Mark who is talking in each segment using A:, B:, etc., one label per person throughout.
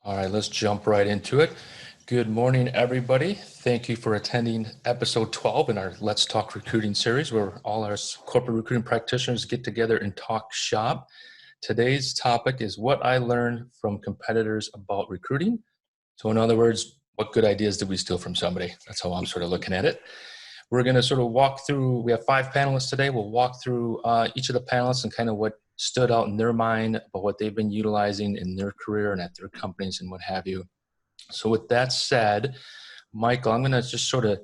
A: All right, let's jump right into it. Good morning, everybody. Thank you for attending episode 12 in our Let's Talk Recruiting series, where all our corporate recruiting practitioners get together and talk shop. Today's topic is what I learned from competitors about recruiting. So in other words, what good ideas did we steal from somebody? That's how I'm sort of looking at it. We're going to sort of walk through, we have 5 panelists today. We'll walk through each of the panelists and kind of what stood out in their mind about what they've been utilizing in their career and at their companies and what have you. So with that said, Michael, I'm going to just sort of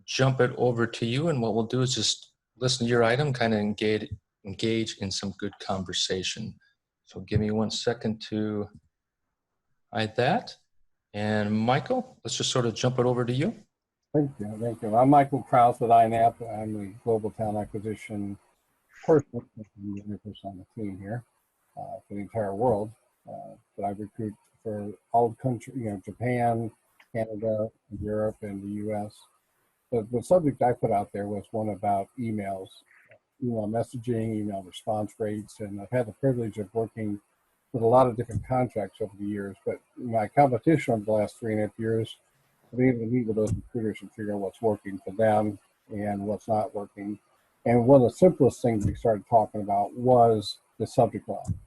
A: jump it over to you. And what we'll do is just listen to your item, kind of engage in some good conversation. So give me 1 second to hide that. And Michael, let's just sort of jump it over to you.
B: Thank you. I'm Michael Krause with INAP. I'm the Global Talent Acquisition person, the only person on the team here for the entire world. But I recruit for all countries, Japan, Canada, Europe, and the U.S. But the subject I put out there was one about emails, email messaging, email response rates, and I've had the privilege of working with a lot of different contracts over the years. But my competition over the last 3.5 years, I've been able to meet with those recruiters and figure out what's working for them and what's not working. And one of the simplest things we started talking about was the subject line.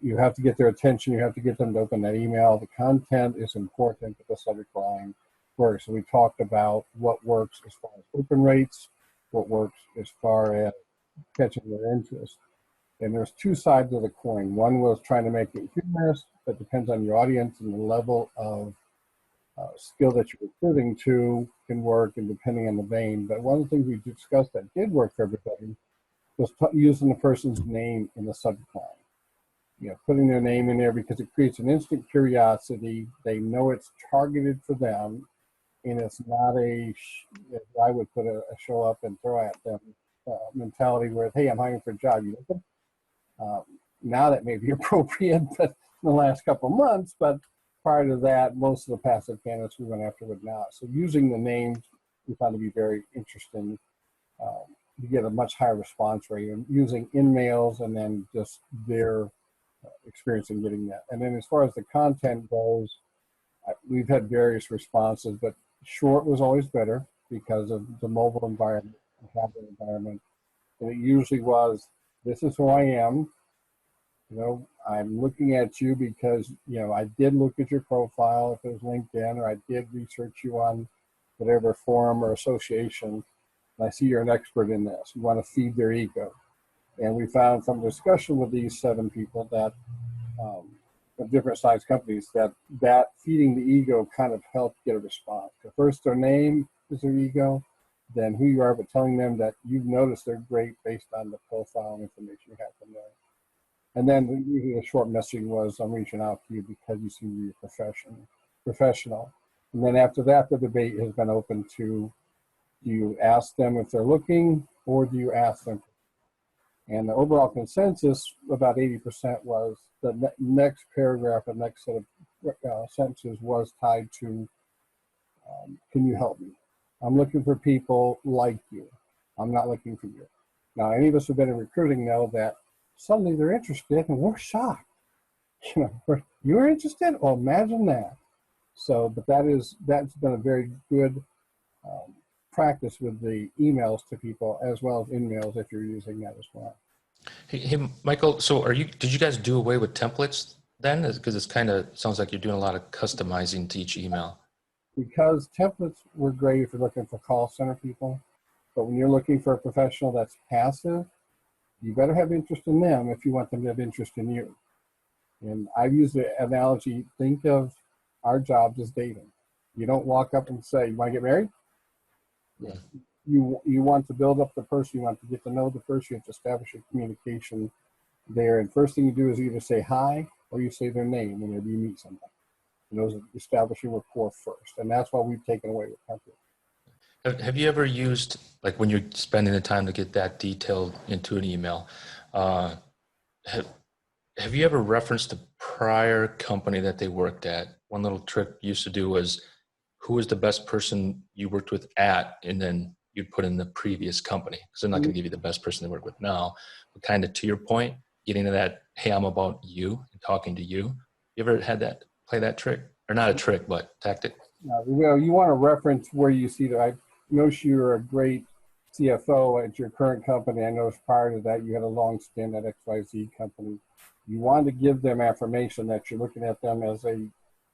B: You have to get their attention. You have to get them to open that email. The content is important, but the subject line works. So we talked about what works as far as open rates, what works as far as catching their interest. And there's 2 sides of the coin. One was trying to make it humorous, but depends on your audience and the level of skill that you're recruiting to can work, and depending on the vein. But one of the things we discussed that did work for everybody was using the person's name in the subject line. Putting their name in there, because it creates an instant curiosity. They know it's targeted for them, and it's not I would put a show up and throw at them mentality where, hey, I'm hiring for a job. Now that may be appropriate, but in the last couple of months, but prior to that, most of the passive candidates we went after would not. So using the names we found to be very interesting. You get a much higher response rate, and using in-mails and then just their experience in getting that. And then as far as the content goes, we've had various responses, but short was always better because of the mobile environment, the tablet environment. And it usually was, this is who I am. I'm looking at you because, I did look at your profile, if it was LinkedIn, or I did research you on whatever forum or association, and I see you're an expert in this. You want to feed their ego. And we found from discussion with these 7 people that, of different size companies, that feeding the ego kind of helped get a response. First, their name is their ego, then who you are, but telling them that you've noticed they're great based on the profile and information you have from them. And then usually the short messaging was, I'm reaching out to you because you seem to be professional. And then after that, the debate has been open to, do you ask them if they're looking, or do you ask them? And the overall consensus, about 80%, was the next paragraph, the next set of sentences was tied to, can you help me? I'm looking for people like you. I'm not looking for you. Now, any of us who've been in recruiting know that suddenly they're interested, and we're shocked. You're interested? Well, imagine that. So, but that's been a very good practice with the emails to people, as well as in-mails if you're using that as well.
A: Hey, Michael, so did you guys do away with templates then? Because it's kind of sounds like you're doing a lot of customizing to each email.
B: Because templates were great if you're looking for call center people, but when you're looking for a professional that's passive, you better have interest in them if you want them to have interest in you. And I've used the analogy, think of our jobs as dating. You don't walk up and say, you want to get married?
A: Yeah.
B: You want to build up the person, you want to get to know the person, you have to establish a communication there. And first thing you do is either say hi or you say their name whenever you meet somebody. And those are establishing rapport first. And that's why we've taken away with templates.
A: Have you ever used, like when you're spending the time to get that detail into an email, have you ever referenced the prior company that they worked at? One little trick you used to do was, who was the best person you worked with at, and then you'd put in the previous company, because they're not going to give you the best person they work with now. But kind of to your point, getting to that, hey, I'm about you and talking to you. You ever had that play that trick? Or not a trick, but tactic?
B: Well, you want to reference where you see that. I noticed you're a great CFO at your current company. I noticed prior to that you had a long stint at XYZ company. You want to give them affirmation that you're looking at them as a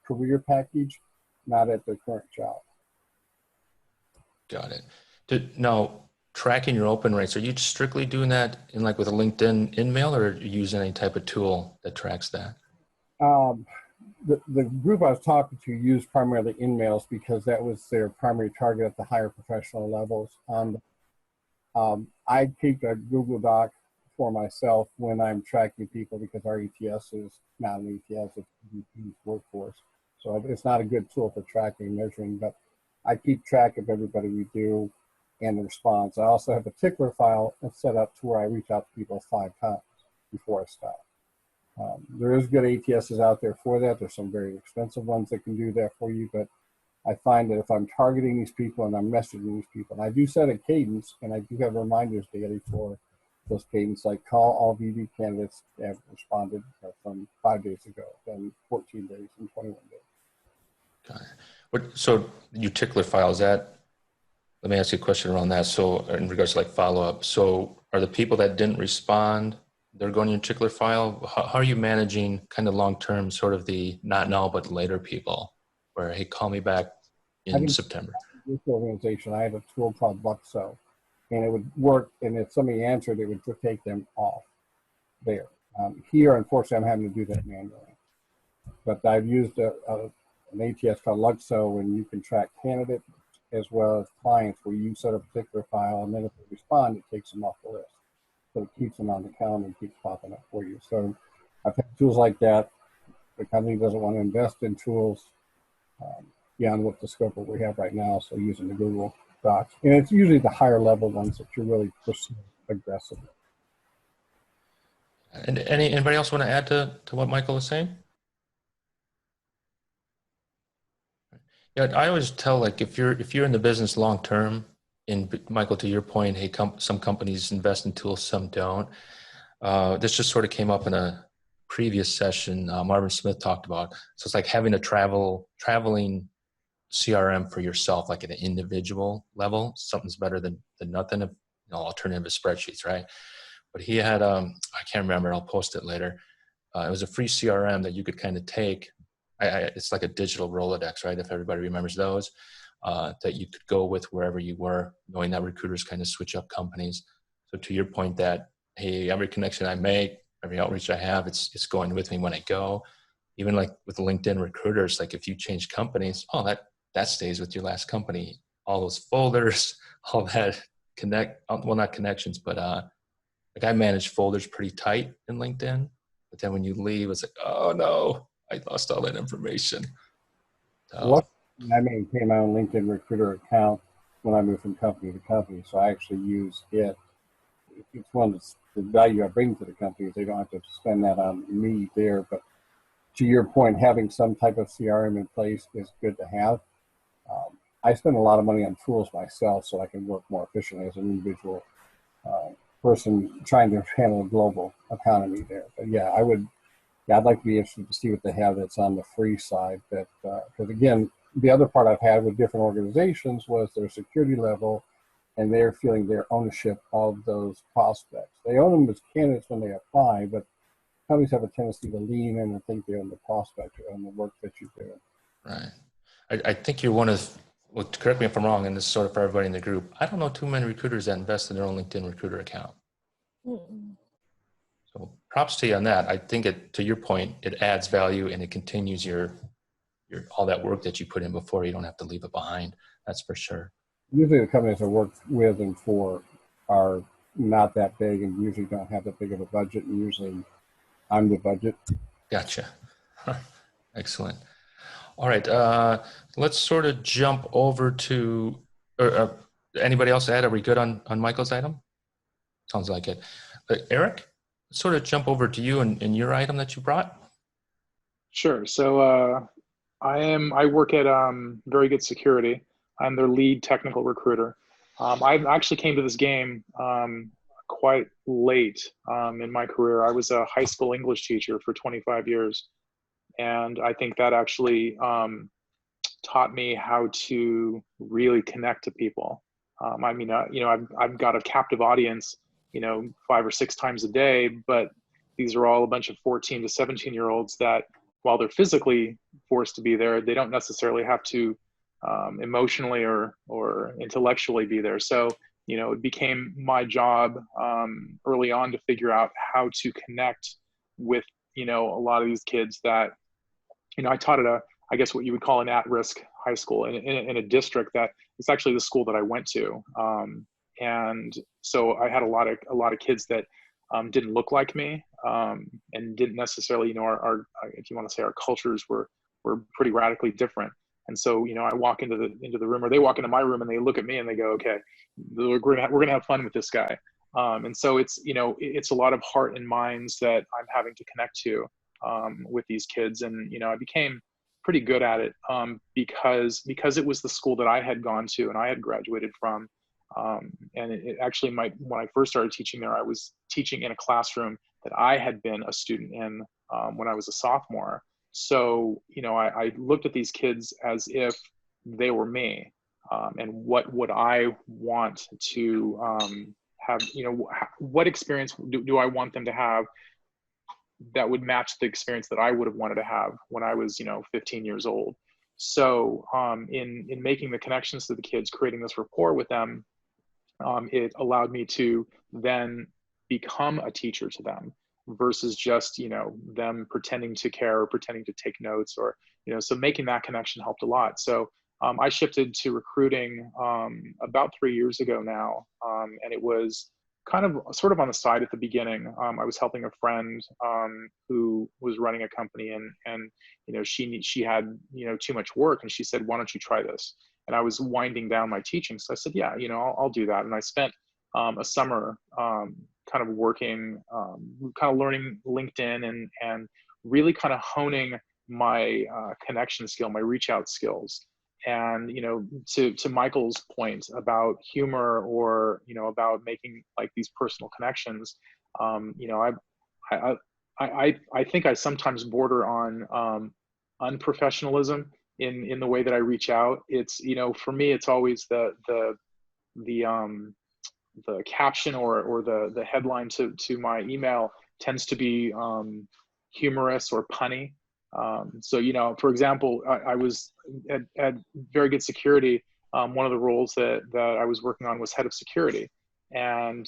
B: career package, not at their current job.
A: Got it. Now, tracking your open rates, are you strictly doing that in like with a LinkedIn InMail, or are you using any type of tool that tracks that?
B: Um, the group I was talking to used primarily InMails because that was their primary target at the higher professional levels. I keep a Google Doc for myself when I'm tracking people because our ETS is not an ETS, it's a workforce. So it's not a good tool for tracking and measuring, but I keep track of everybody we do and the response. I also have a tickler file set up to where I reach out to people 5 times before I stop. There is good ATSs out there for that. There's some very expensive ones that can do that for you, but I find that if I'm targeting these people and I'm messaging these people, and I do set a cadence, and I do have reminders daily for those cadence, like call all VB candidates that have responded from 5 days ago, then 14 days, and 21 days.
A: Got it. So your tickler file, is that, let me ask you a question around that. So in regards to like follow-up, so are the people that didn't respond, they're going in your tickler file? How are you managing kind of long-term sort of the not now but later people where, hey, call me back in September?
B: This organization, I had a tool called Luxo, and it would work, and if somebody answered, it would take them off there. Here, unfortunately, I'm having to do that manually. But I've used an ATS called Luxo, and you can track candidates as well as clients where you set up a particular file, and then if they respond, it takes them off the list. So it keeps them on the calendar and keeps popping up for you. So I've had tools like that. The company doesn't want to invest in tools beyond what the scope of what we have right now, so using the Google Docs. And it's usually the higher level ones that you're really pursuing aggressively.
A: And anybody else want to add to what Michael was saying? Yeah, I always tell, like, if you're in the business long term, and Michael, to your point, hey, some companies invest in tools, some don't. This just sort of came up in a previous session Marvin Smith talked about. So it's like having a traveling CRM for yourself, like at an individual level. Something's better than nothing. Alternative is spreadsheets, right? But he had I can't remember. I'll post it later. It was a free CRM that you could kind of take. It's like a digital Rolodex, right? If everybody remembers those, that you could go with wherever you were, knowing that recruiters kind of switch up companies. So to your point that, hey, every connection I make, every outreach I have, it's going with me when I go. Even like with LinkedIn recruiters, like if you change companies, that stays with your last company. All those folders, all that not connections, but like I manage folders pretty tight in LinkedIn. But then when you leave, it's like, oh no, I lost all that information.
B: Well, I maintain my own LinkedIn recruiter account when I move from company to company, so I actually use it. It's one of the value I bring to the company is they don't have to spend that on me there. But to your point, having some type of CRM in place is good to have. I spend a lot of money on tools myself so I can work more efficiently as an individual person trying to handle a global economy there. But yeah, I'd like to be interested to see what they have that's on the free side. Because again, the other part I've had with different organizations was their security level and they're feeling their ownership of those prospects. They own them as candidates when they apply, but companies have a tendency to lean in and think they own the prospect or own the work that you do.
A: Right. I think you're one of, well, correct me if I'm wrong, and this is sort of for everybody in the group. I don't know too many recruiters that invest in their own LinkedIn recruiter account. So props to you on that. I think to your point, it adds value and it continues your all that work that you put in before. You don't have to leave it behind. That's for sure.
B: Usually the companies I work with and for are not that big and usually don't have that big of a budget. And usually I'm the budget.
A: Gotcha. Excellent. All right. Let's sort of jump over to, anybody else add? Are we good on Michael's item? Sounds like it. Eric, let's sort of jump over to you and your item that you brought.
C: Sure. So I work at Very Good Security. I'm their lead technical recruiter. I actually came to this game quite late in my career. I was a high school English teacher for 25 years. And I think that actually taught me how to really connect to people. I mean, I've got a captive audience, 5 or 6 times a day, but these are all a bunch of 14 to 17-year-olds that, while they're physically forced to be there, they don't necessarily have to emotionally or intellectually be there. So, it became my job early on to figure out how to connect with, a lot of these kids that, I taught at I guess what you would call an at-risk high school in a district that it's actually the school that I went to. And so I had a lot of kids that didn't look like me and didn't necessarily, our if you want to say our cultures were pretty radically different. And so, I walk into the room, or they walk into my room and they look at me and they go, okay, we're gonna have fun with this guy. And so it's, it's a lot of heart and minds that I'm having to connect to with these kids. And, I became pretty good at it because it was the school that I had gone to and I had graduated from. And it actually, when I first started teaching there, I was teaching in a classroom that I had been a student in when I was a sophomore. So, I looked at these kids as if they were me, and what would I want to have, what experience do I want them to have that would match the experience that I would have wanted to have when I was, 15 years old. So in making the connections to the kids, creating this rapport with them, it allowed me to then become a teacher to them versus just, them pretending to care or pretending to take notes, or, so making that connection helped a lot. So I shifted to recruiting about 3 years ago now. And it was kind of sort of on the side at the beginning. I was helping a friend who was running a company, and she had too much work, and she said, "Why don't you try this?" And I was winding down my teaching, so I said, "Yeah, I'll do that." And I spent a summer kind of working, kind of learning LinkedIn and really kind of honing my connection skill, my reach out skills. And to Michael's point about humor, or about making like these personal connections, I think I sometimes border on unprofessionalism in the way that I reach out. It's for me, it's always the caption or the headline to my email tends to be humorous or punny. So, for example, I was at Very Good Security. One of the roles that I was working on was head of security. And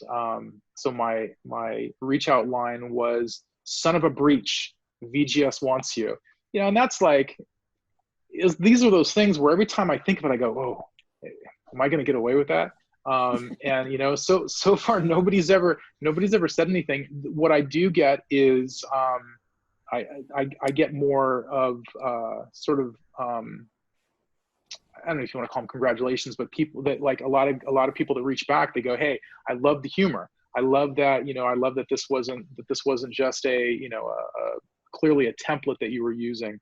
C: so my reach out line was, "Son of a breach, VGS wants you." And that's like, these are those things where every time I think of it, I go, "Oh, am I going to get away with that?" And so far nobody's ever said anything. What I do get is I get more of sort of I don't know if you want to call them congratulations, but people that, like, a lot of people that reach back, they go, "Hey, I love the humor. I love that, I love that this wasn't just a clearly a template that you were using,"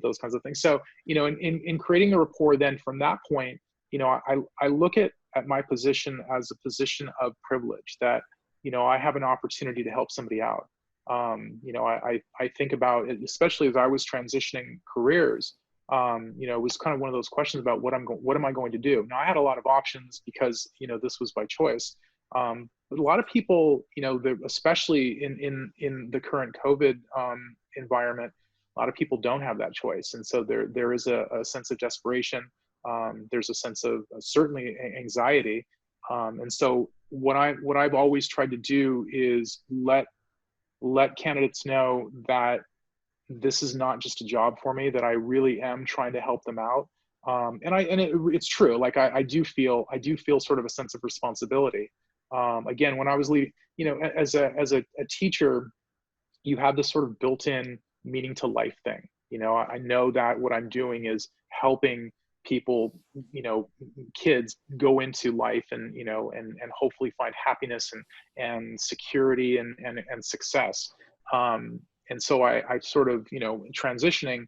C: those kinds of things. So, in creating a rapport, then from that point, I look at my position as a position of privilege, that, I have an opportunity to help somebody out. I think about it, especially as I was transitioning careers. It was kind of one of those questions about what am I going to do? Now, I had a lot of options because, this was by choice. But a lot of people, especially in the current COVID environment, a lot of people don't have that choice. And so there is a sense of desperation. There's a sense of certainly anxiety. And so what I've always tried to do is let candidates know that this is not just a job for me, that I really am trying to help them out. It's true. Like I do feel sort of a sense of responsibility. Again, when I was leading, as a teacher, you have this sort of built-in meaning to life thing. I know that what I'm doing is helping people, kids go into life and hopefully find happiness and security and success. And so I sort of, transitioning,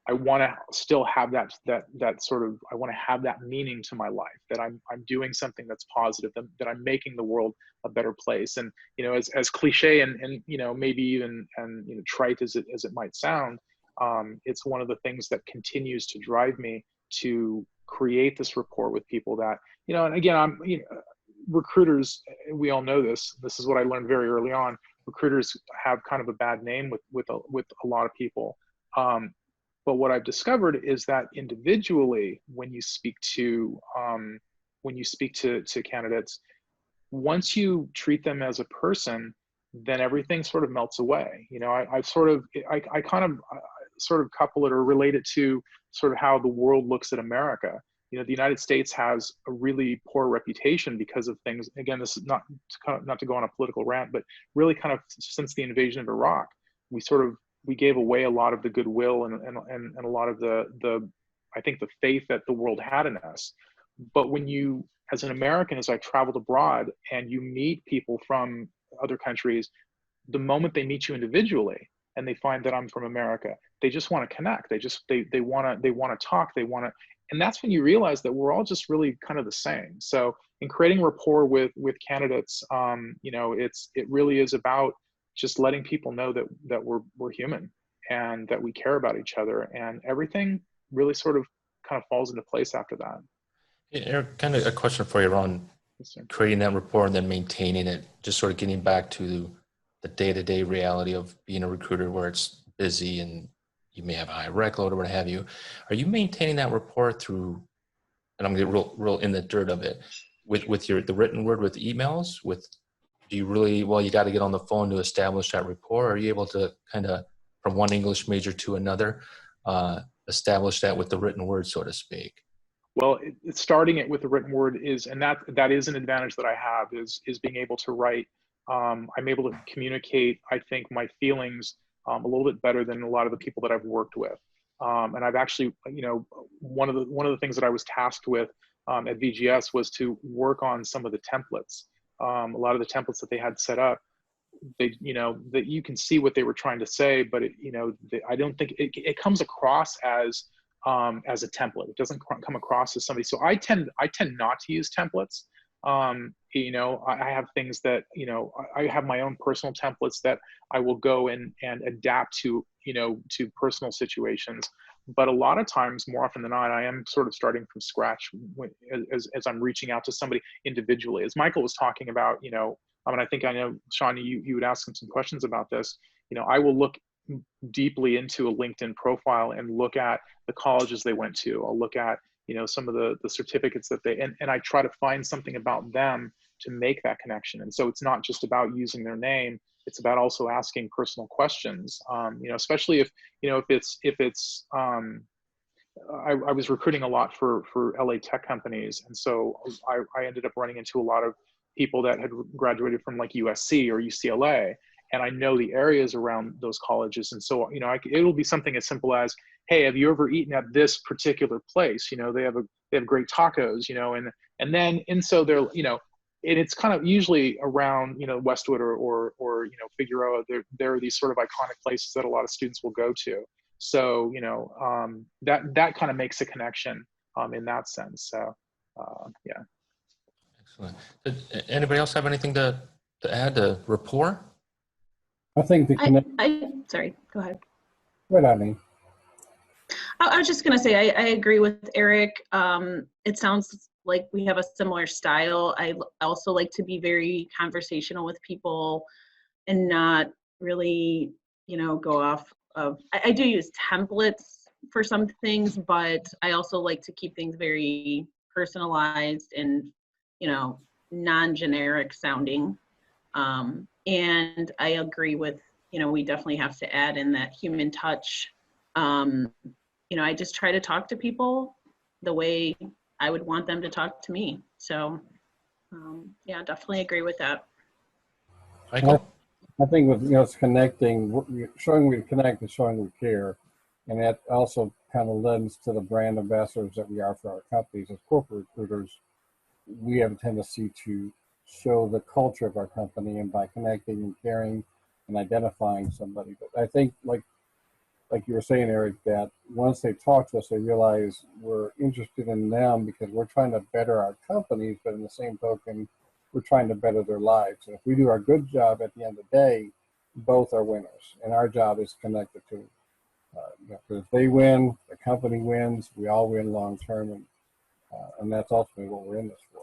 C: I want to still have that sort of, I want to have that meaning to my life, that I'm doing something that's positive, that I'm making the world a better place. And, you know, as cliche and, you know, maybe even, and, you know, trite as it might sound, it's one of the things that continues to drive me to create this rapport with people that, you know, and again, you know, recruiters, we all know this is what I learned very early on. Recruiters have kind of a bad name with a lot of people. But what I've discovered is that individually, when you speak to candidates, once you treat them as a person, then everything sort of melts away. You know, I kind of sort of couple it or relate it to sort of how the world looks at America. You know, the United States has a really poor reputation because of things. Again, this is not to go on a political rant, but really kind of since the invasion of Iraq, we gave away a lot of the goodwill and a lot of the I think the faith that the world had in us. But when you, as an American, as I traveled abroad and you meet people from other countries, the moment they meet you individually and they find that I'm from America, they just want to connect. They want to talk. And that's when you realize that we're all just really kind of the same. So in creating rapport with candidates, you know, it really is about just letting people know that we're human and that we care about each other, and everything really sort of kind of falls into place after that.
A: Yeah, Eric, kind of a question for you around creating that rapport and then maintaining it, just sort of getting back to the day-to-day reality of being a recruiter where it's busy and you may have a high rec load or what have you. Are you maintaining that rapport through, and I'm going to get real in the dirt of it, with the written word, with emails, do you really, well, you got to get on the phone to establish that rapport? Or are you able to kind of, from one English major to another, establish that with the written word, so to speak?
C: Well, starting it with the written word is, and that is an advantage that I have, is being able to write. I'm able to communicate, I think, my feelings a little bit better than a lot of the people that I've worked with. And I've actually, you know, one of the things that I was tasked with at VGS was to work on some of the templates. A lot of the templates that they had set up, you know, that you can see what they were trying to say, but you know, I don't think it comes across as a template. It doesn't come across as somebody. So I tend not to use templates. You know, I have things that, you know, I have my own personal templates that I will go and adapt to, you know, to personal situations. But a lot of times, more often than not, I am sort of starting from scratch as I'm reaching out to somebody individually. As Michael was talking about, you know, I mean, I think I know, Sean, you would ask him some questions about this. You know, I will look deeply into a LinkedIn profile and look at the colleges they went to. I'll look at, you know, some of the certificates that and I try to find something about them to make that connection. And so it's not just about using their name, it's about also asking personal questions. You know, especially if, you know, if it's I was recruiting a lot for LA tech companies. And so I ended up running into a lot of people that had graduated from like USC or UCLA. And I know the areas around those colleges. And so, you know, it'll be something as simple as, hey, have you ever eaten at this particular place? You know, they have great tacos, you know, and so they're, you know, and it's kind of usually around, you know, Westwood or you know, Figueroa. There are these sort of iconic places that a lot of students will go to. So, you know, that kind of makes a connection in that sense. So, yeah.
A: Excellent. Did anybody else have anything to add to rapport?
B: I think the connect.
D: Sorry, go ahead.
B: What I mean.
D: I was just going to say, I agree with Eric. It sounds like we have a similar style. I also like to be very conversational with people and not really, you know, go off of, I do use templates for some things, but I also like to keep things very personalized and, you know, non-generic sounding. And I agree with, you know, we definitely have to add in that human touch. You know, I just try to talk to people the way I would want them to talk to me. So, yeah, definitely agree with that.
A: Michael?
B: I think with, you know, it's connecting, showing we connect and showing we care. And that also kind of lends to the brand ambassadors that we are for our companies. As corporate recruiters, we have a tendency to show the culture of our company, and by connecting and caring and identifying somebody. But I think, like like you were saying, Eric, that once they talk to us, they realize we're interested in them because we're trying to better our companies, but in the same token, we're trying to better their lives. And if we do our good job at the end of the day, both are winners. And our job is connected to, because if they win, the company wins, we all win long term, and that's ultimately what we're in this for.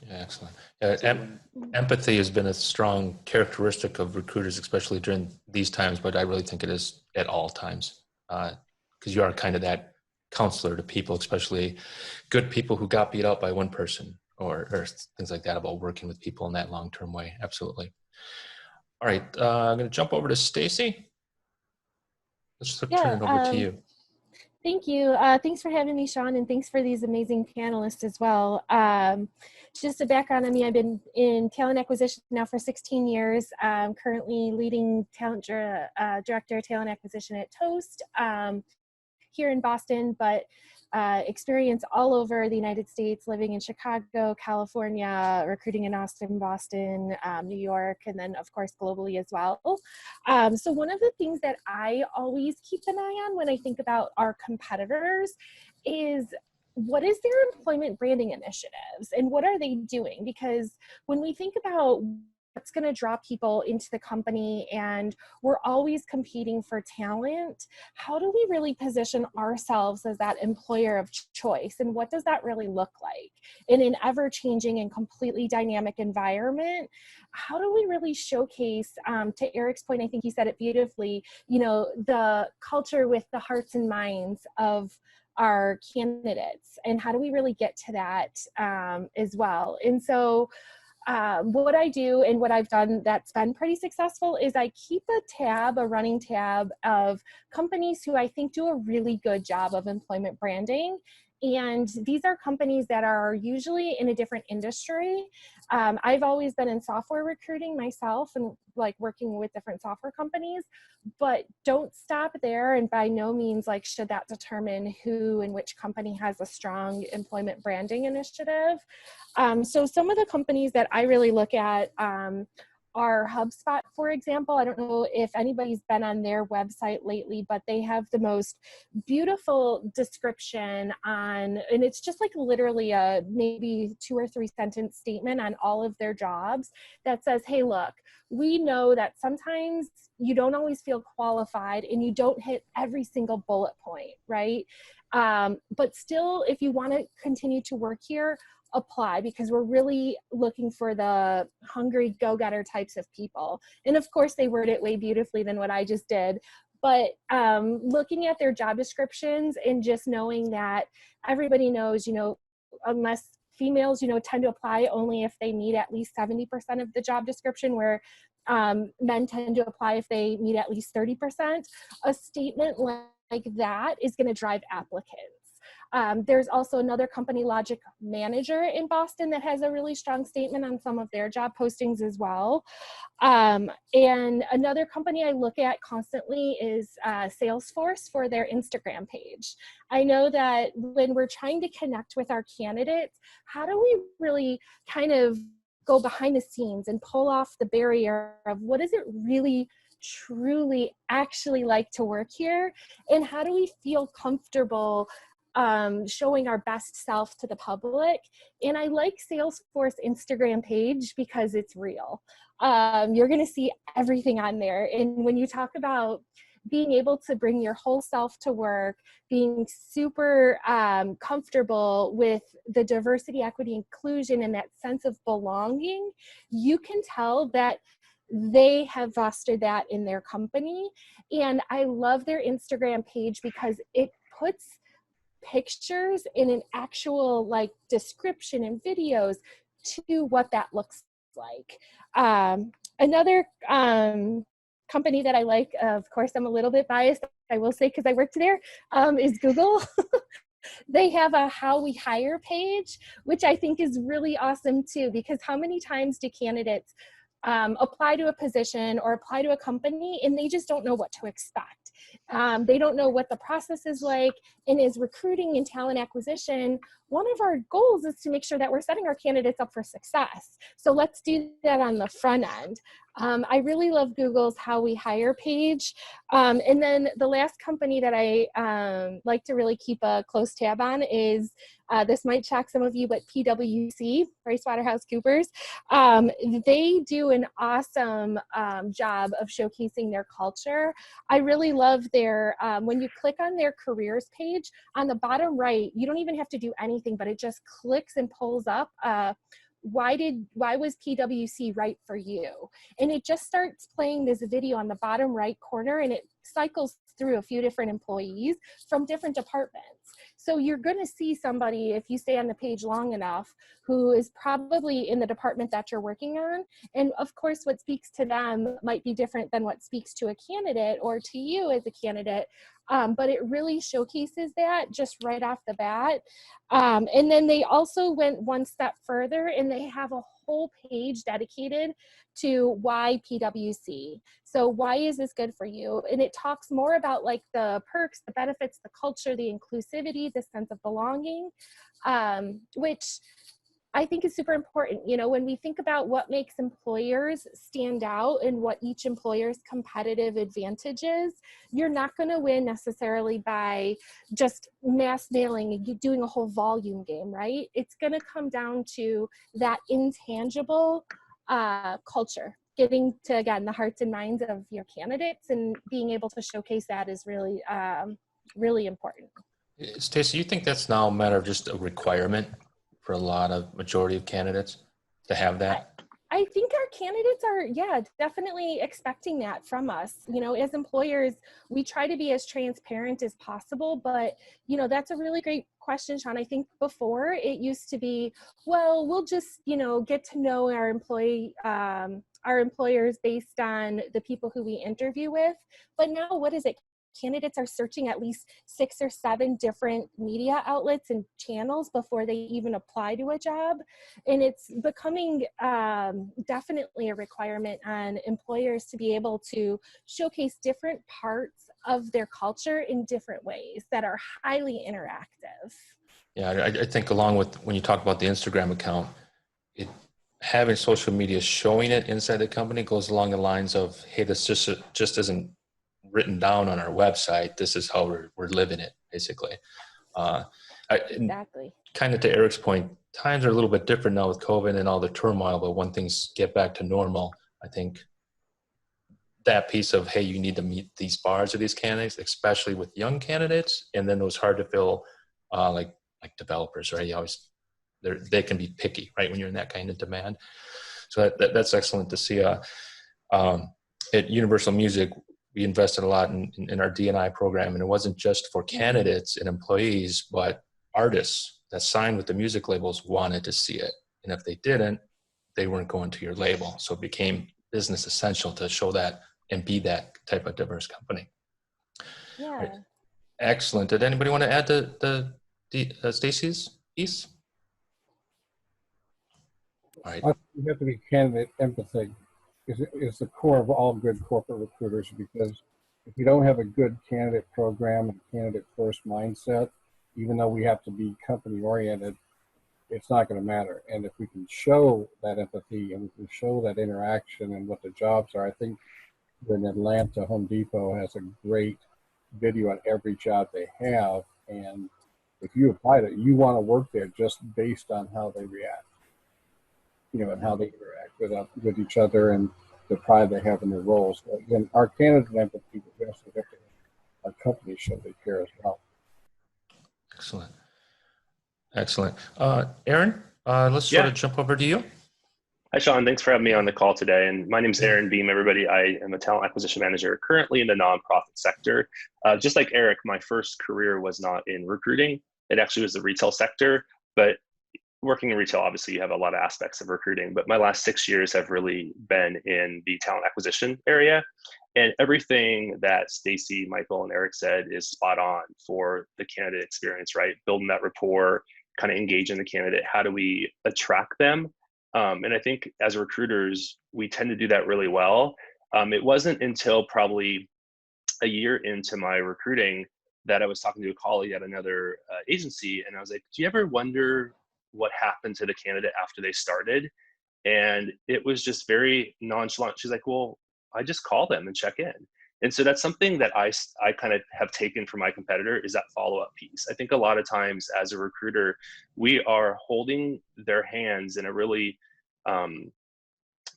A: Yeah, excellent. Empathy has been a strong characteristic of recruiters, especially during these times, but I really think it is at all times, because you are kind of that counselor to people, especially good people who got beat up by one person or things like that, about working with people in that long-term way. Absolutely. All right, I'm going to jump over to Stacy. Let's turn it over to you.
E: Thank you. Thanks for having me, Sean, and thanks for these amazing panelists as well. Just a background on me, I've been in talent acquisition now for 16 years. I'm currently leading director of talent acquisition at Toast here in Boston, but experience all over the United States, living in Chicago, California, recruiting in Austin, Boston, New York, and then of course globally as well. So one of the things that I always keep an eye on when I think about our competitors is, what is their employment branding initiatives and what are they doing? Because when we think about what's going to draw people into the company and we're always competing for talent, how do we really position ourselves as that employer of choice? And what does that really look like in an ever-changing and completely dynamic environment? How do we really showcase, to Eric's point, I think he said it beautifully, the culture with the hearts and minds of our candidates, and how do we really get to that as well? And so what I do and what I've done that's been pretty successful is I keep a running tab of companies who I think do a really good job of employment branding. And these are companies that are usually in a different industry. I've always been in software recruiting myself and like working with different software companies, but don't stop there. And by no means should that determine who and which company has a strong employment branding initiative. So some of the companies that I really look at are HubSpot, for example. I don't know if anybody's been on their website lately, but they have the most beautiful description and it's just literally a maybe 2 or 3 sentence statement on all of their jobs that says, hey, look, we know that sometimes you don't always feel qualified and you don't hit every single bullet point, right? But still, if you want to continue to work here, apply, because we're really looking for the hungry go-getter types of people. And of course they word it way beautifully than what I just did, but looking at their job descriptions and just knowing that everybody knows, unless females, tend to apply only if they meet at least 70% of the job description, where men tend to apply if they meet at least 30%. A statement like that is going to drive applicants. There's also another company, Logic Manager in Boston, that has a really strong statement on some of their job postings as well. And another company I look at constantly is Salesforce for their Instagram page. I know that when we're trying to connect with our candidates, how do we really kind of go behind the scenes and pull off the barrier of what is it really truly actually like to work here, and how do we feel comfortable showing our best self to the public? And I like Salesforce Instagram page because it's real. You're going to see everything on there. And when you talk about being able to bring your whole self to work, being super comfortable with the diversity, equity, inclusion, and that sense of belonging, you can tell that they have fostered that in their company. And I love their Instagram page because it puts pictures in an actual description and videos to what that looks like. Another company that I like, of course I'm a little bit biased, I will say, because I worked there, is Google. They have a How We Hire page, which I think is really awesome too, because how many times do candidates apply to a position or apply to a company, and they just don't know what to expect. They don't know what the process is like. And as recruiting and talent acquisition, one of our goals is to make sure that we're setting our candidates up for success. So let's do that on the front end. I really love Google's How We Hire page. And then the last company that I like to really keep a close tab on is, this might shock some of you, but PwC, PricewaterhouseCoopers. They do an awesome job of showcasing their culture. I really love their, when you click on their careers page, on the bottom right, you don't even have to do anything, but it just clicks and pulls up why was PwC right for you? And it just starts playing this video on the bottom right corner, and it cycles through a few different employees from different departments. So you're going to see somebody, if you stay on the page long enough, who is probably in the department that you're working on. And of course, what speaks to them might be different than what speaks to a candidate or to you as a candidate. But it really showcases that just right off the bat. And then they also went one step further, and they have a whole page dedicated to why PwC. So why is this good for you? And it talks more about like the perks, the benefits, the culture, the inclusivity, the sense of belonging, which I think is super important. You know, when we think about what makes employers stand out and what each employer's competitive advantage is, you're not going to win necessarily by just mass mailing and doing a whole volume game, right? It's going to come down to that intangible culture, getting to, again, the hearts and minds of your candidates, and being able to showcase that is really, really important.
A: Stacey, you think that's now a matter of just a requirement for a lot of majority of candidates to have that?
E: I think our candidates are, yeah, definitely expecting that from us. You know, as employers, we try to be as transparent as possible, but, you know, that's a really great question, Sean. I think before it used to be, well, we'll just, you know, get to know our employers based on the people who we interview with. But now what is it? Candidates are searching at least 6 or 7 different media outlets and channels before they even apply to a job. And it's becoming definitely a requirement on employers to be able to showcase different parts of their culture in different ways that are highly interactive.
A: Yeah, I think along with when you talk about the Instagram account, having social media showing it inside the company goes along the lines of, hey, this just isn't written down on our website. This is how we're living it, basically.
E: Exactly.
A: Kind of to Eric's point, times are a little bit different now with COVID and all the turmoil, but when things get back to normal, I think that piece of, hey, you need to meet these bars of these candidates, especially with young candidates, and then those hard to fill, like developers, right? They can be picky, right, when you're in that kind of demand. So that's excellent to see. At Universal Music, we invested a lot in our D&I program, and it wasn't just for candidates and employees, but artists that signed with the music labels wanted to see it. And if they didn't, they weren't going to your label. So it became business essential to show that and be that type of diverse company.
E: Yeah.
A: Right. Excellent. Did anybody want to add to Stacey's piece? All right.
B: You have to be candidate empathy is the core of all good corporate recruiters, because if you don't have a good candidate program and candidate first mindset, even though we have to be company oriented, it's not going to matter. And if we can show that empathy and we can show that interaction and what the jobs are, I think in Atlanta, Home Depot has a great video on every job they have. And if you apply to it, you want to work there just based on how they react, you know, and how they interact with each other and the pride they have in their roles. So again, our candidate empathy, we also have to have our company show they care as well.
A: Excellent. Excellent. Aaron, let's sort of jump over to you.
F: Hi, Sean. Thanks for having me on the call today. And my name is Aaron Beam, everybody. I am a talent acquisition manager currently in the nonprofit sector. Just like Eric, my first career was not in recruiting. It actually was the retail sector. But working in retail, obviously, you have a lot of aspects of recruiting. But my last 6 years have really been in the talent acquisition area. And everything that Stacey, Michael, and Eric said is spot on for the candidate experience, right? Building that rapport, kind of engaging the candidate. How do we attract them? And I think as recruiters, we tend to do that really well. It wasn't until probably a year into my recruiting that I was talking to a colleague at another agency, and I was like, do you ever wonder what happened to the candidate after they started? And it was just very nonchalant. She's like, well, I just call them and check in. And so that's something that I kind of have taken from my competitor, is that follow-up piece. I think a lot of times as a recruiter, we are holding their hands in a really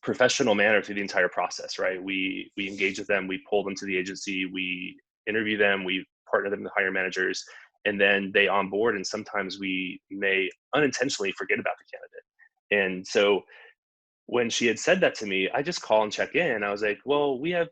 F: professional manner through the entire process, right? We engage with them, we pull them to the agency, we interview them, we partner them with hire managers, and then they onboard. And sometimes we may unintentionally forget about the candidate. And so when she had said that to me, I just call and check in. I was like, well, we have,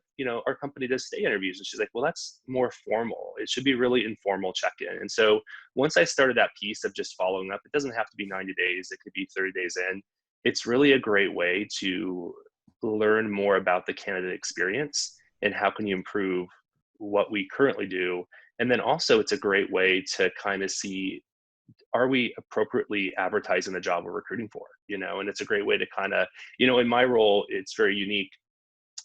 F: our company does stay interviews. And she's like, well, that's more formal. It should be really informal check-in. And so once I started that piece of just following up, it doesn't have to be 90 days. It could be 30 days in. It's really a great way to learn more about the candidate experience and how can you improve what we currently do. And then also it's a great way to kind of see, are we appropriately advertising the job we're recruiting for? And it's a great way to kind of, in my role, it's very unique.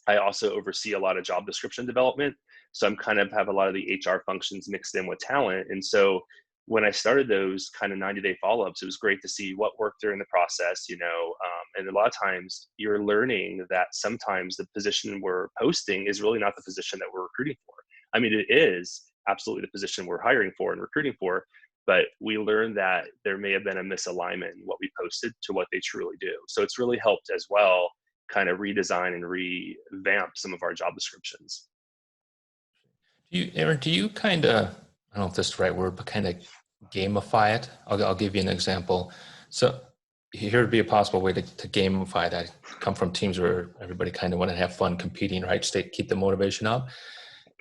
F: I also oversee a lot of job description development. So I'm kind of have a lot of the HR functions mixed in with talent. And so when I started those kind of 90-day follow-ups, it was great to see what worked during the process, and a lot of times you're learning that sometimes the position we're posting is really not the position that we're recruiting for. I mean, it is absolutely the position we're hiring for and recruiting for, but we learned that there may have been a misalignment in what we posted to what they truly do. So it's really helped as well kind of redesign and revamp some of our job descriptions.
A: Aaron, do you kind of, I don't know if this is the right word, but kind of gamify it? I'll give you an example. So here would be a possible way to gamify that. I come from teams where everybody kind of want to have fun competing, right? Keep the motivation up.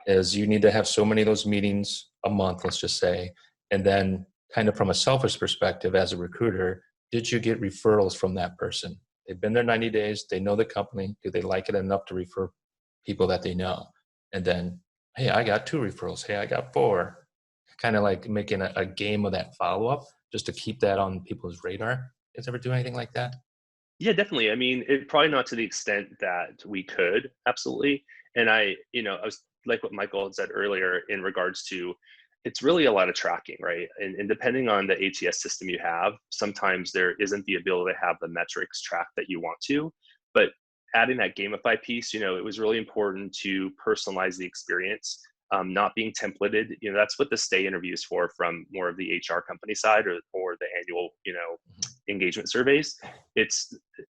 A: Is you need to have so many of those meetings a month, let's just say. And then kind of from a selfish perspective as a recruiter, did you get referrals from that person? They've been there 90 days. They know the company. Do they like it enough to refer people that they know? And then, hey, I got 2 referrals. Hey, I got 4. Kind of like making a game of that follow-up just to keep that on people's radar. You guys ever do anything like that?
F: Yeah, definitely. I mean, it probably not to the extent that we could, absolutely. And I was like what Michael had said earlier in regards to, it's really a lot of tracking, right? And depending on the ATS system you have, sometimes there isn't the ability to have the metrics tracked that you want to. But adding that gamify piece, it was really important to personalize the experience, not being templated. That's what the stay interview is for, from more of the HR company side or the annual, engagement surveys. It's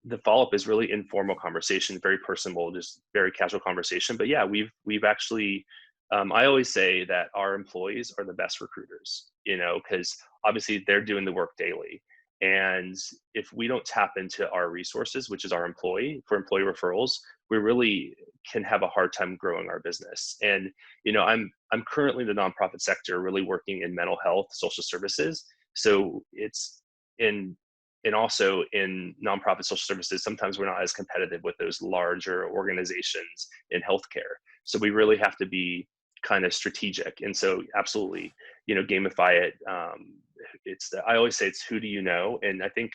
F: the follow-up is really informal conversation, very personable, just very casual conversation. But yeah, we've actually, I always say that our employees are the best recruiters, because obviously they're doing the work daily. And if we don't tap into our resources, which is our employee referrals, we really can have a hard time growing our business. And, I'm currently in the nonprofit sector, really working in mental health, social services. So it's and also in nonprofit social services, sometimes we're not as competitive with those larger organizations in healthcare. So we really have to be kind of strategic. And so absolutely, gamify it. I always say it's who do you know? And I think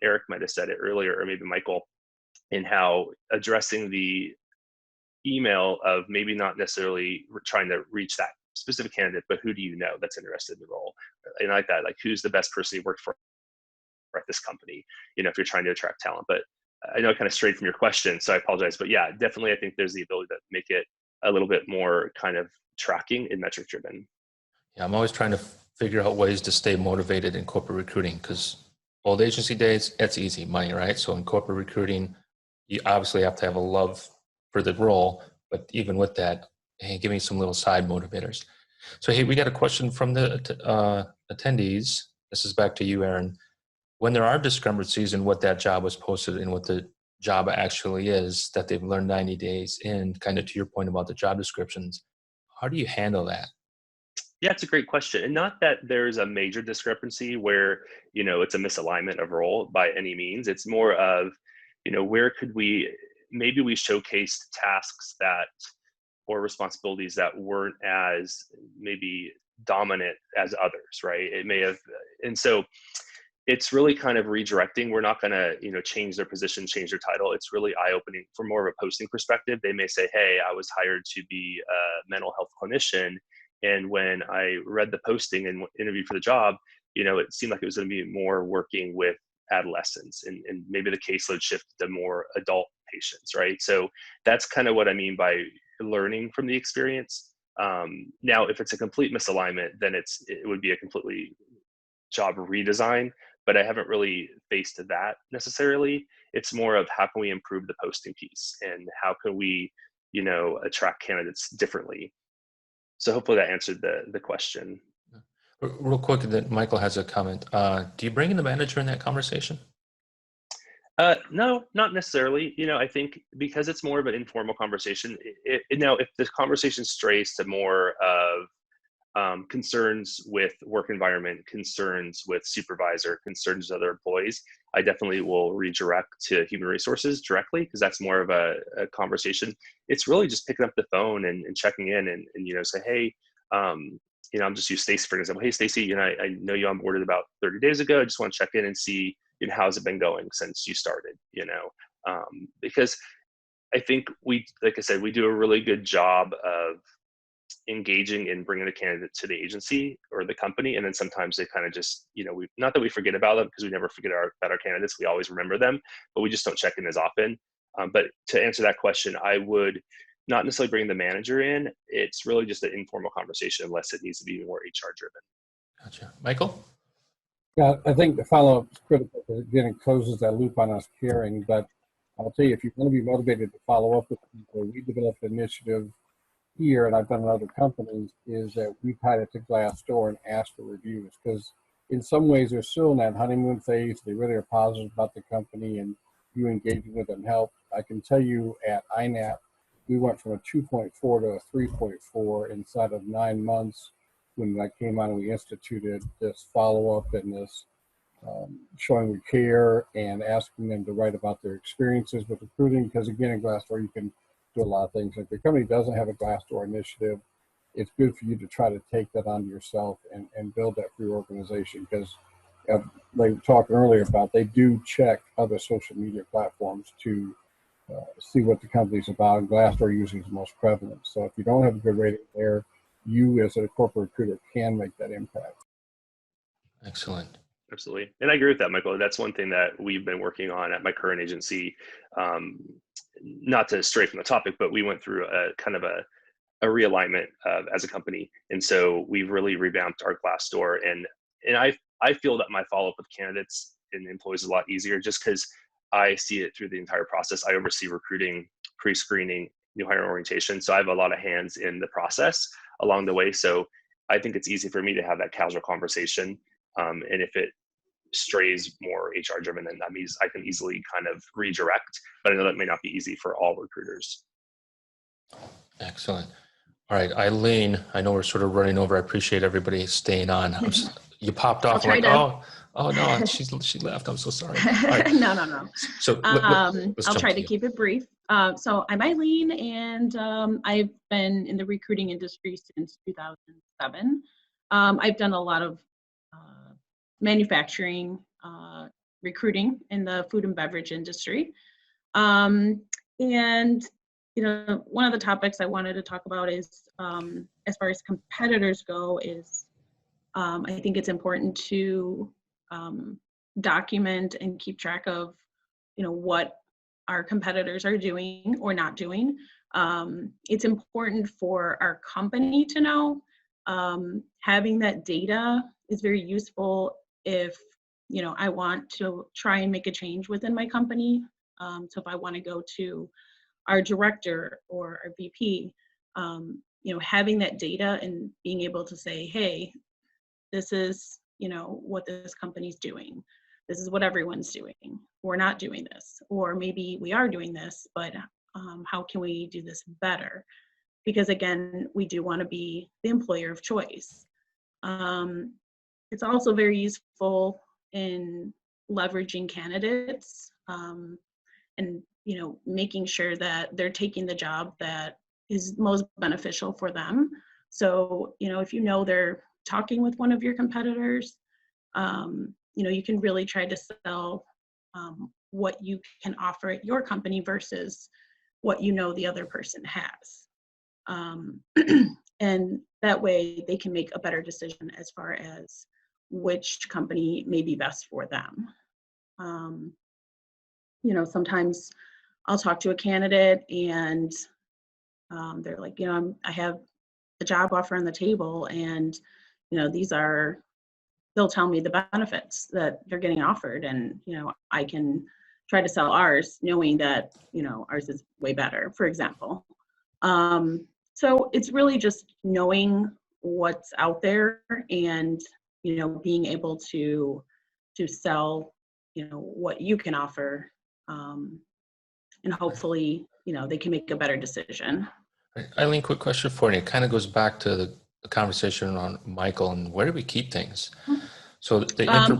F: Eric might have said it earlier, or maybe Michael, in how addressing the email of maybe not necessarily trying to reach that specific candidate, but who do you know that's interested in the role? And like that, like who's the best person you worked for at this company, if you're trying to attract talent. But I know I kind of strayed from your question, so I apologize. But yeah, definitely, I think there's the ability to make it a little bit more kind of tracking and metric driven.
A: Yeah, I'm always trying to figure out ways to stay motivated in corporate recruiting, because old agency days, it's easy money, right? So in corporate recruiting, you obviously have to have a love for the role, but even with that, hey, give me some little side motivators. So hey, we got a question from the attendees. This is back to you, Aaron. When there are discrepancies in what that job was posted and what the job actually is that they've learned 90 days in, kind of to your point about the job descriptions, how do you handle that?
F: Yeah, it's a great question. And not that there's a major discrepancy where, it's a misalignment of role by any means. It's more of, where could maybe we showcased tasks or responsibilities that weren't as maybe dominant as others, right? It may have, and so it's really kind of redirecting. We're not going to, change their position, change their title. It's really eye-opening from more of a posting perspective. They may say, hey, I was hired to be a mental health clinician. And when I read the posting and interviewed for the job, it seemed like it was going to be more working with adolescents, and maybe the caseload shifted to more adult patients, right? So that's kind of what I mean by learning from the experience. Now, if it's a complete misalignment, then it would be a completely job redesign, but I haven't really faced that necessarily. It's more of how can we improve the posting piece and how can we, attract candidates differently. So hopefully that answered the question.
A: Real quick, that Michael has a comment. Do you bring in the manager in that conversation?
F: No, not necessarily. I think because it's more of an informal conversation. Now, if the conversation strays to more of concerns with work environment, concerns with supervisor, concerns with other employees, I definitely will redirect to human resources directly, because that's more of a conversation. It's really just picking up the phone and checking in and say, hey, I'm just use Stacy for example. Hey, Stacy, I know you onboarded about 30 days ago. I just want to check in and see, how's it been going since you started, because I think like I said, we do a really good job of engaging and bringing the candidate to the agency or the company. And then sometimes they kind of just, not that we forget about them, because we never forget about our candidates. We always remember them, but we just don't check in as often. But to answer that question, I would not necessarily bring the manager in. It's really just an informal conversation, unless it needs to be more HR driven.
A: Gotcha. Michael?
B: Yeah, I think the follow-up is critical, because again, it closes that loop on us caring. But I'll tell you, if you want to be motivated to follow up with people, we developed an initiative here, and I've done in other companies, is that we tied it to Glassdoor and asked for reviews, because in some ways they're still in that honeymoon phase. They really are positive about the company, and you engaging with them help. I can tell you at INAP, we went from a 2.4 to a 3.4 inside of 9 months when I came on and we instituted this follow-up and this showing we care and asking them to write about their experiences with recruiting. Because again, in Glassdoor, you can do a lot of things. If your company doesn't have a Glassdoor initiative, it's good for you to try to take that onto yourself and build that for your organization. Because like we were talking earlier about, they do check other social media platforms to see what the company's about, and Glassdoor usually is the most prevalent. So if you don't have a good rating there, you as a corporate recruiter can make that impact.
A: Excellent.
F: Absolutely. And I agree with that, Michael. That's one thing that we've been working on at my current agency. Not to stray from the topic, but we went through a kind of a realignment as a company. And so we've really revamped our Glassdoor. And I feel that my follow-up with candidates and employees is a lot easier, just because I see it through the entire process. I oversee recruiting, pre-screening, new hire orientation. So I have a lot of hands in the process along the way. So I think it's easy for me to have that casual conversation. And if it strays more HR driven, then that means I can easily kind of redirect, but I know that may not be easy for all recruiters.
A: Excellent. All right, Eileen, I know we're sort of running over. I appreciate everybody staying on. You popped off like, oh no, she left. I'm so sorry. Right.
D: No.
A: So
D: I'll try to keep it brief. So I'm Eileen, and I've been in the recruiting industry since 2007. I've done a lot of manufacturing, recruiting in the food and beverage industry. And, one of the topics I wanted to talk about is, as far as competitors go, is I think it's important to document and keep track of, what our competitors are doing or not doing. It's important for our company to know. Having that data is very useful if, I want to try and make a change within my company. So if I want to go to our director or our VP, having that data and being able to say, hey, this is, what this company's doing. This is what everyone's doing. We're not doing this, or maybe we are doing this, but how can we do this better? Because again, we do want to be the employer of choice. It's also very useful in leveraging candidates and making sure that they're taking the job that is most beneficial for them. So if they're talking with one of your competitors, you can really try to sell what you can offer at your company versus what the other person has. And that way they can make a better decision as far as which company may be best for them. Sometimes I'll talk to a candidate and they're like, I have a job offer on the table, and they'll tell me the benefits that they're getting offered, and I can try to sell ours knowing that ours is way better, for example. So it's really just knowing what's out there and being able to sell what you can offer, and hopefully they can make a better decision.
A: Eileen, quick question for you. It kind of goes back to the conversation on Michael and where do we keep things? So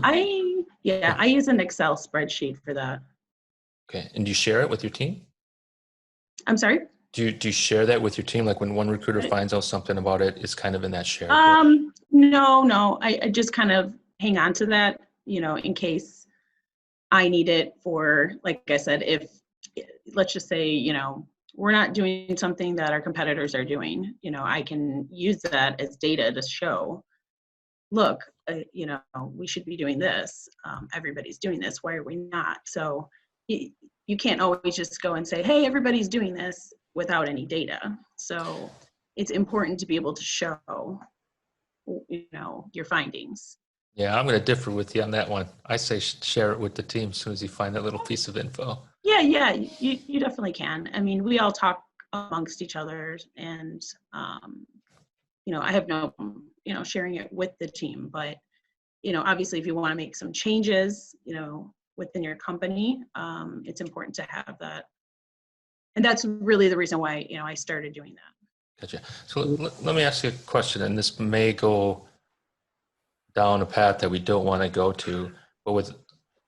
D: I use an Excel spreadsheet for that.
A: Okay, and do you share it with your team?
D: I'm sorry?
A: Do you share that with your team? Like when one recruiter finds out something about it, it's kind of in that shared?
D: No. I just kind of hang on to that, in case I need it for, like I said, if let's just say, we're not doing something that our competitors are doing, I can use that as data to show, look, we should be doing this. Everybody's doing this. Why are we not? So you can't always just go and say, hey, everybody's doing this without any data. So it's important to be able to show, your findings.
A: Yeah, I'm going to differ with you on that one. I say share it with the team as soon as you find that little piece of info.
D: Yeah, you definitely can. I mean, we all talk amongst each other, and I have no problem, sharing it with the team. But obviously, if you want to make some changes, within your company, it's important to have that. And that's really the reason why I started doing that.
A: Gotcha. So let me ask you a question, and this may go down a path that we don't want to go to, but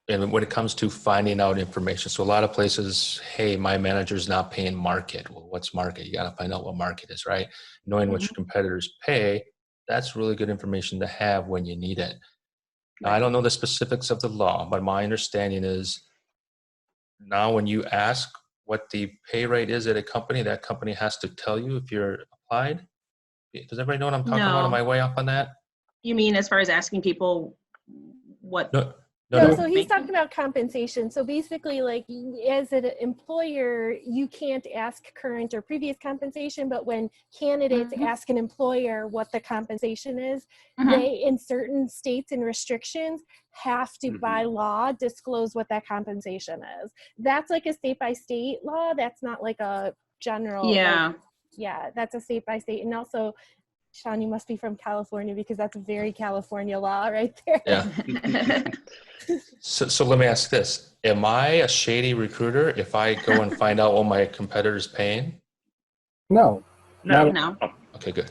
A: when it comes to finding out information. So a lot of places, hey, my manager's not paying market. Well, what's market? You got to find out what market is, right? Knowing what your competitors pay, that's really good information to have when you need it. Now, I don't know the specifics of the law, but my understanding is now when you ask what the pay rate is at a company, that company has to tell you if you're applied. Does everybody know what I'm talking about? Am I way off on that?
D: You mean as far as asking people what?
E: No, so he's talking about compensation. So basically, like, as an employer, you can't ask current or previous compensation, but when candidates ask an employer what the compensation is, they, in certain states and restrictions, have to, by law, disclose what that compensation is. That's like a state-by-state law. That's not like a general.
D: Yeah.
E: That's a state-by-state. And also, Sean, you must be from California because that's a very California law right there.
A: Yeah. So let me ask this. Am I a shady recruiter if I go and find out what my competitor's paying?
B: No.
A: Okay, good.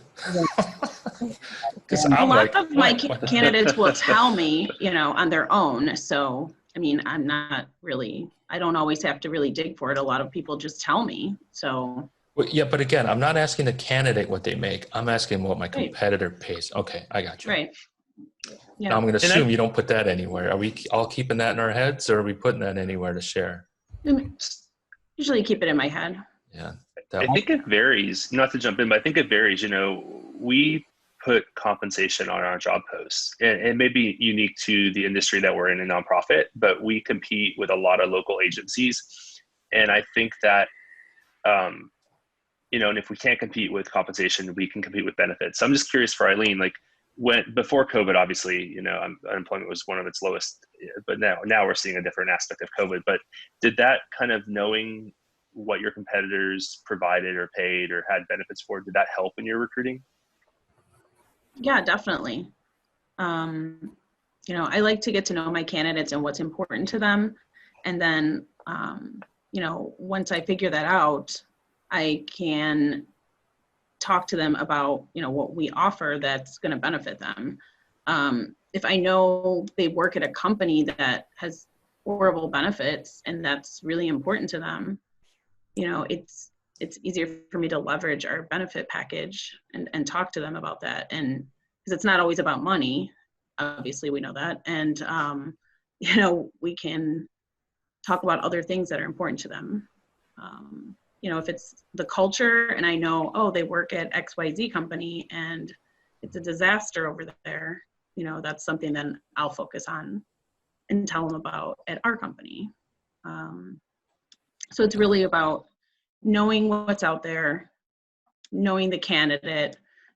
D: A lot of my candidates will tell me, on their own. So, I mean, I don't always have to really dig for it. A lot of people just tell me. So.
A: Well, yeah, but again, I'm not asking the candidate what they make. I'm asking what my competitor pays. Okay, I got you.
D: Right. Yeah.
A: Now I'm going to assume you don't put that anywhere. Are we all keeping that in our heads, or are we putting that anywhere to share?
D: Usually keep it in my head.
A: Yeah.
F: I think it varies. Not to jump in, but I think it varies. We put compensation on our job posts, and it may be unique to the industry that we're in nonprofit, but we compete with a lot of local agencies. And I think that, and if we can't compete with compensation, we can compete with benefits. So I'm just curious for Eileen, like before COVID, obviously, unemployment was one of its lowest, but now we're seeing a different aspect of COVID. But did that kind of knowing what your competitors provided or paid or had benefits for, did that help in your recruiting?
D: Yeah, definitely. I like to get to know my candidates and what's important to them. And then, once I figure that out, I can talk to them about, what we offer that's going to benefit them. If I know they work at a company that has horrible benefits and that's really important to them, it's easier for me to leverage our benefit package and talk to them about that. And because it's not always about money, obviously we know that. And, you know, we can talk about other things that are important to them. You know, if it's the culture and I know, oh, they work at XYZ company and it's a disaster over there, you know, that's something then I'll focus on and tell them about at our company. So it's really about knowing what's out there, knowing the candidate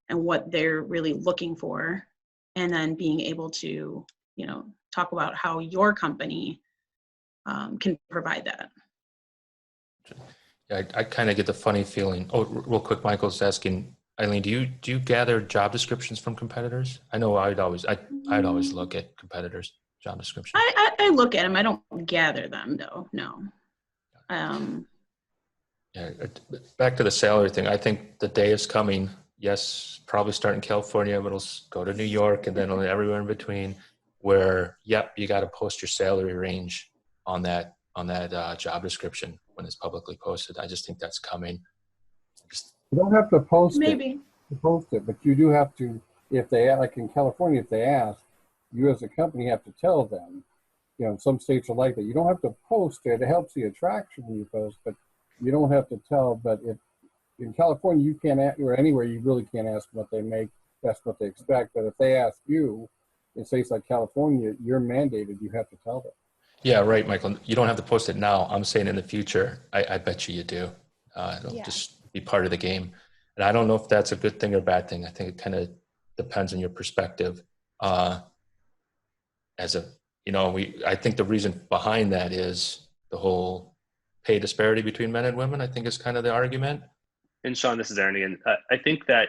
D: and what they're really looking for, and then being able to, you know, talk about how your company can provide that.
A: Yeah, I kind of get the funny feeling. Oh, real quick, Michael's asking, Eileen, do you gather job descriptions from competitors? I know I'd always look at competitors' job descriptions.
D: I look at them. I don't gather them though. No.
A: Yeah, back to the salary thing. I think the day is coming. Yes, probably start in California, but it'll go to New York and then everywhere in between. Where, yep, you got to post your salary range on that job description when it's publicly posted. I just think that's coming.
B: You don't have to post
D: Maybe.
B: it, but you do have to, if they, like in California, if they ask, you as a company have to tell them. You know, some states are like that. You don't have to post it. It helps the attraction when you post, but you don't have to tell. But if in California, you can't, or anywhere, you really can't ask what they make. That's what they expect. But if they ask you, in states like California, you're mandated. You have to tell them.
A: Yeah, right, Michael. You don't have to post it now. I'm saying in the future. I bet you do. It'll just be part of the game. And I don't know if that's a good thing or bad thing. I think it kind of depends on your perspective. I think the reason behind that is the whole pay disparity between men and women, I think is kind of the argument.
F: And Sean, this is Aaron again. I think that,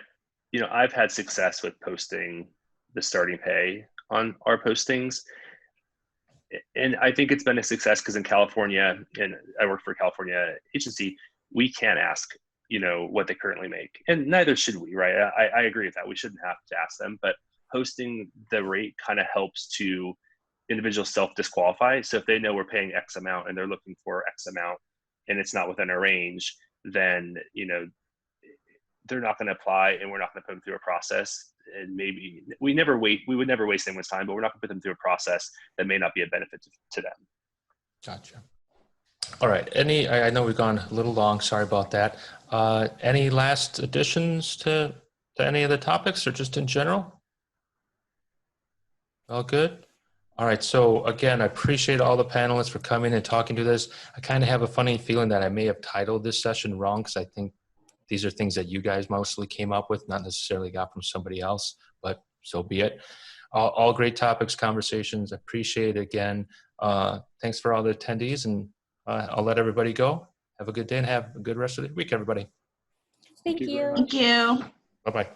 F: you know, I've had success with posting the starting pay on our postings. And I think it's been a success because in California, and I work for a California agency, we can't ask, you know, what they currently make. And neither should we, right? I agree with that. We shouldn't have to ask them, but posting the rate kind of helps to individuals self-disqualify. So if they know we're paying X amount and they're looking for X amount and it's not within our range, then, you know, they're not going to apply and we're not going to put them through a process. And maybe we would never waste anyone's time, but we're not going to put them through a process that may not be a benefit to them.
A: Gotcha. All right. I know we've gone a little long. Sorry about that. Any last additions to any of the topics or just in general? All good? All right. So again, I appreciate all the panelists for coming and talking to this. I kind of have a funny feeling that I may have titled this session wrong because I think these are things that you guys mostly came up with, not necessarily got from somebody else, but so be it. All great topics, conversations. I appreciate it again. Thanks for all the attendees, and I'll let everybody go. Have a good day and have a good rest of the week, everybody.
E: Thank you.
D: Thank you.
A: Bye-bye.